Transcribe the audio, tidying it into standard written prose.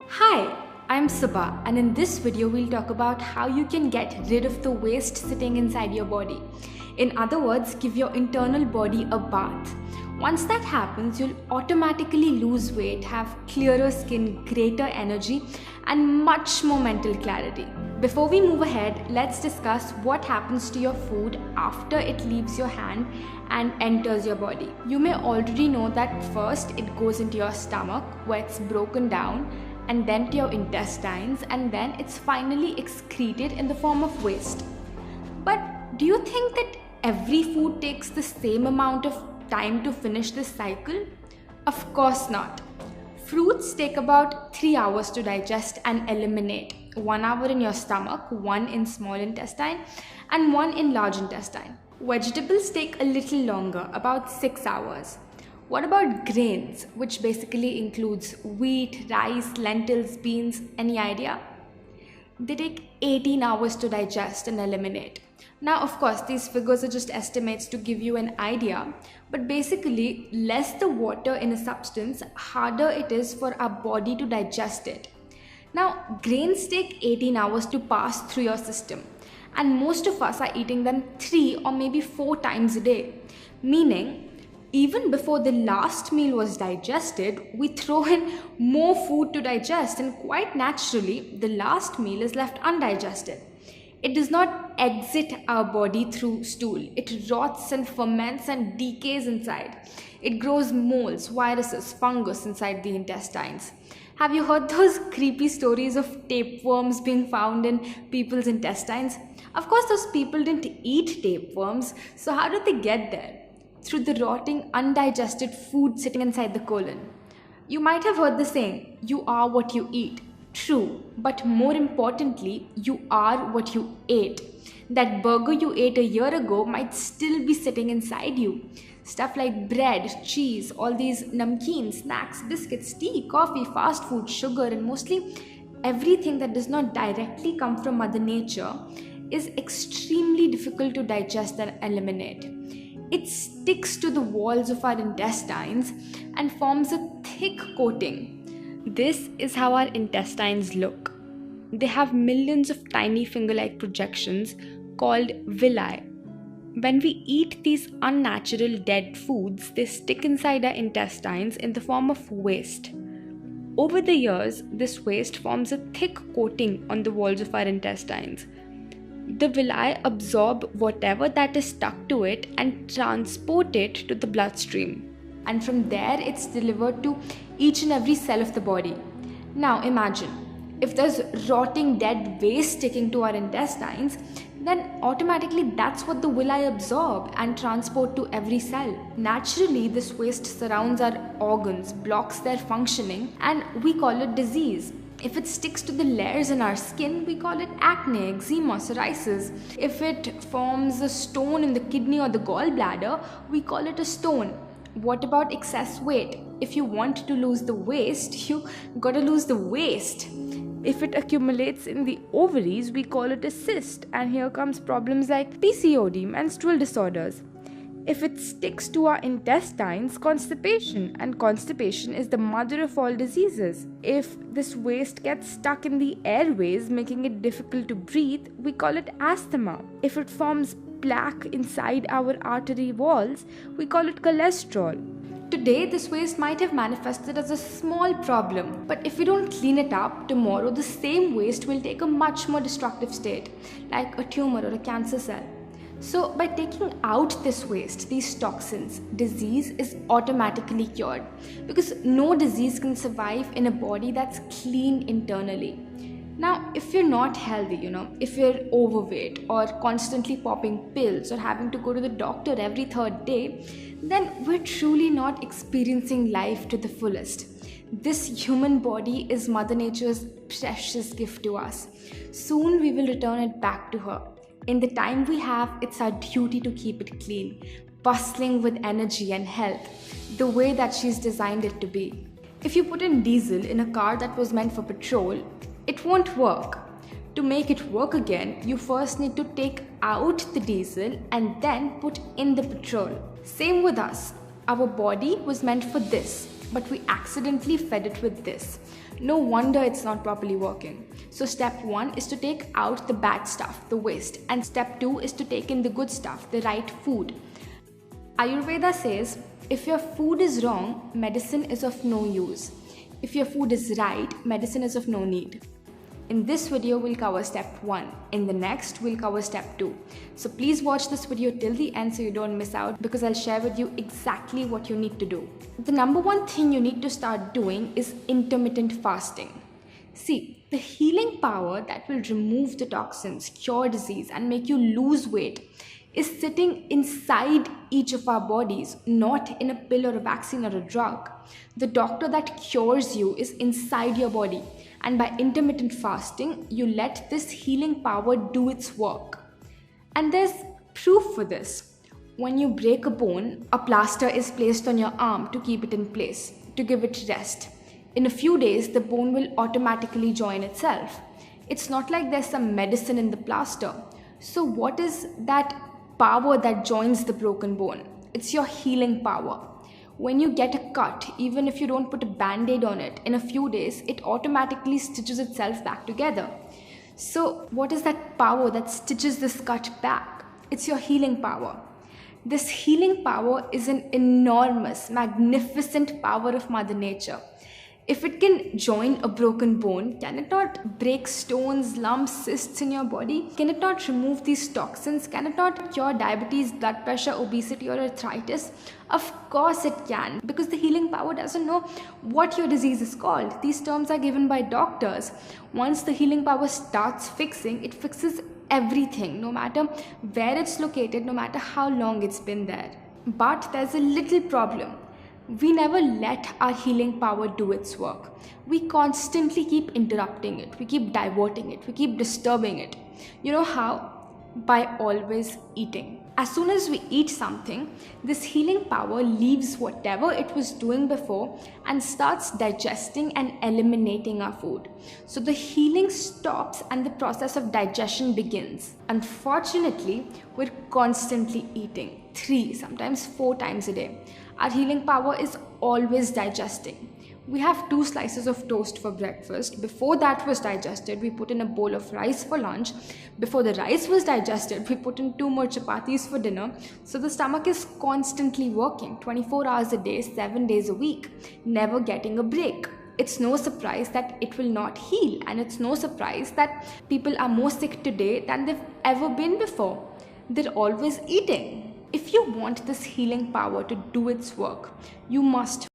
Hi, I'm Subha, and in this video we'll talk about how you can get rid of the waste sitting inside your body. In other words, give your internal body a bath. Once that happens, you'll automatically lose weight, have clearer skin, greater energy, and much more mental clarity. Before we move ahead, let's discuss what happens to your food after it leaves your hand and enters your body. You may already know that first it goes into your stomach where it's broken down, and then to your intestines, and then it's finally excreted in the form of waste. But do you think that every food takes the same amount of time to finish this cycle? Of course not. Fruits take about 3 hours to digest and eliminate. 1 hour in your stomach, 1 in small intestine, and 1 in large intestine. Vegetables take a little longer, about 6 hours. What about grains, which basically includes wheat, rice, lentils, beans? Any idea? They take 18 hours to digest and eliminate. Now, of course, these figures are just estimates to give you an idea, but basically, less the water in a substance, harder it is for our body to digest it. Now, grains take 18 hours to pass through your system, and most of us are eating them 3 or maybe 4 times a day, meaning even before the last meal was digested, we throw in more food to digest, and quite naturally, the last meal is left undigested. It does not exit our body through stool. It rots and ferments and decays inside. It grows molds, viruses, fungus inside the intestines. Have you heard those creepy stories of tapeworms being found in people's intestines? Of course, those people didn't eat tapeworms, so how did they get there? Through the rotting, undigested food sitting inside the colon. You might have heard the saying, you are what you eat. True, but more importantly, you are what you ate. That burger you ate a year ago might still be sitting inside you. Stuff like bread, cheese, all these namkeen, snacks, biscuits, tea, coffee, fast food, sugar, and mostly everything that does not directly come from Mother Nature is extremely difficult to digest and eliminate. It sticks to the walls of our intestines and forms a thick coating. This is how our intestines look. They have millions of tiny finger-like projections called villi. When we eat these unnatural dead foods, they stick inside our intestines in the form of waste. Over the years, this waste forms a thick coating on the walls of our intestines. The villi absorb whatever that is stuck to it and transport it to the bloodstream. And from there, it's delivered to each and every cell of the body. Now imagine, if there's rotting dead waste sticking to our intestines, then automatically that's what the villi absorb and transport to every cell. Naturally, this waste surrounds our organs, blocks their functioning, and we call it disease. If it sticks to the layers in our skin, we call it acne, eczema, psoriasis. If it forms a stone in the kidney or the gallbladder, we call it a stone. What about excess weight? If you want to lose the waste, you gotta lose the waste. If it accumulates in the ovaries, we call it a cyst, and here comes problems like PCOD, menstrual disorders. If it sticks to our intestines, constipation, and constipation is the mother of all diseases. If this waste gets stuck in the airways, making it difficult to breathe, we call it asthma. If it forms plaque inside our artery walls, we call it cholesterol. Today, this waste might have manifested as a small problem, but if we don't clean it up, tomorrow the same waste will take a much more destructive state, like a tumor or a cancer cell. So by taking out this waste, these toxins, disease is automatically cured, because no disease can survive in a body that's clean internally. Now, if you're not healthy, if you're overweight or constantly popping pills or having to go to the doctor every 3rd day, then we're truly not experiencing life to the fullest. This human body is Mother Nature's precious gift to us. Soon we will return it back to her. In the time we have, it's our duty to keep it clean, bustling with energy and health, the way that she's designed it to be. If you put in diesel in a car that was meant for petrol, it won't work. To make it work again, you first need to take out the diesel and then put in the petrol. Same with us. Our body was meant for this, but we accidentally fed it with this. No wonder it's not properly working. So step 1 is to take out the bad stuff, the waste, and step 2 is to take in the good stuff, the right food. Ayurveda says, if your food is wrong, medicine is of no use. If your food is right, medicine is of no need. In this video, we'll cover step 1. In the next, we'll cover step 2. So please watch this video till the end so you don't miss out, because I'll share with you exactly what you need to do. The number one thing you need to start doing is intermittent fasting. See, the healing power that will remove the toxins, cure disease, and make you lose weight is sitting inside each of our bodies, not in a pill or a vaccine or a drug. The doctor that cures you is inside your body. And by intermittent fasting, you let this healing power do its work. And there's proof for this. When you break a bone, a plaster is placed on your arm to keep it in place, to give it rest. In a few days, the bone will automatically join itself. It's not like there's some medicine in the plaster. So what is that power that joins the broken bone? It's your healing power. When you get a cut, even if you don't put a band-aid on it, in a few days, it automatically stitches itself back together. So what is that power that stitches this cut back? It's your healing power. This healing power is an enormous, magnificent power of Mother Nature. If it can join a broken bone, can it not break stones, lumps, cysts in your body? Can it not remove these toxins? Can it not cure diabetes, blood pressure, obesity, or arthritis? Of course it can, because the healing power doesn't know what your disease is called. These terms are given by doctors. Once the healing power starts fixing, it fixes everything, no matter where it's located, no matter how long it's been there. But there's a little problem. We never let our healing power do its work. We constantly keep interrupting it. We keep diverting it. We keep disturbing it. You know how? By always eating. As soon as we eat something, this healing power leaves whatever it was doing before and starts digesting and eliminating our food. So the healing stops and the process of digestion begins. Unfortunately, we're constantly eating 3, sometimes 4 times a day. Our healing power is always digesting. We have 2 slices of toast for breakfast. Before that was digested, we put in a bowl of rice for lunch. Before the rice was digested, we put in 2 more chapatis for dinner. So the stomach is constantly working 24 hours a day, 7 days a week, never getting a break. It's no surprise that it will not heal, and it's no surprise that people are more sick today than they've ever been before. They're always eating. If you want this healing power to do its work, you must